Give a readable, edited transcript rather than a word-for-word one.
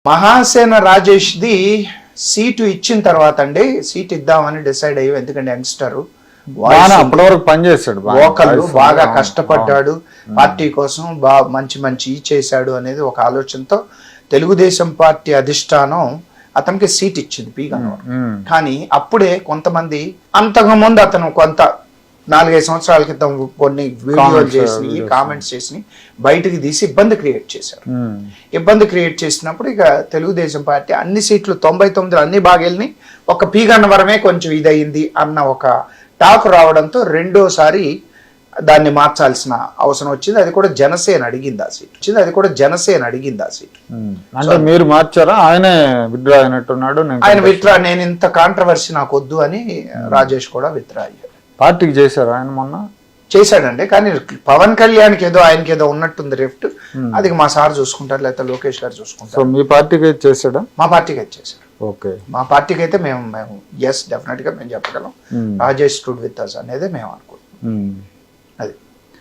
Mahasena రాజేష్ది seat ఇచ్చిన తర్వాత అండి, సీట్ ఇద్దామని డిసైడ్ అయ్యి, ఎందుకంటే యంగ్స్టర్ అప్పటి వరకు పనిచేస్తాడు, వోకల్ బాగా కష్టపడ్డాడు, పార్టీ కోసం మంచి మంచి చేశాడు అనేది ఒక ఆలోచనతో తెలుగుదేశం పార్టీ అధిష్టానం అతనికి సీట్ ఇచ్చింది పి గన్నవరం. కానీ అప్పుడే కొంతమంది అంతకుముందు అతను కొంత 4-5 సంవత్సరాల క్రితం కొన్ని వీడియోలు చేసి కామెంట్స్ చేసి బయటకు తీసి ఇబ్బంది క్రియేట్ చేశారు. ఇబ్బంది క్రియేట్ చేసినప్పుడు ఇక తెలుగుదేశం పార్టీ అన్ని సీట్లు 99 అన్ని బాగెళ్ళి ఒక పి గన్నవరమే కొంచెం ఇదయింది అన్న ఒక టాక్ రావడంతో రెండోసారి దాన్ని మార్చాల్సిన అవసరం వచ్చింది. అది కూడా జనసేన అడిగింది ఆ సీట్. అంటే మీరు మార్చారా? ఆయనే విత్డ్రా అయినట్టున్నాడు. ఆయన విత్డ్రా, నేను ఇంత కాంట్రవర్సీ నాకు వద్దు అని రాజేష్ కూడా విత్డ్రా అయ్యాడు. పార్టీకి చేశారు ఆయన మొన్న? చేశాడండి, కానీ పవన్ కళ్యాణ్కి ఏదో ఆయనకి ఏదో ఉన్నట్టుంది రిఫ్ట్. అది మా సార్ చూసుకుంటారు, లేకపోతే లోకేష్ గారు చూసుకుంటారు. సో మీ పార్టీకి చేశాడా? మా పార్టీకి అయితే చేశాడు. ఓకే, మా పార్టీకి అయితే మేము ఎస్ డెఫినెట్ గా మేము చెప్పగలం. రాజేష్ స్టూడ్ విత్ అస్ అనేది మేము అనుకుంటున్నాం.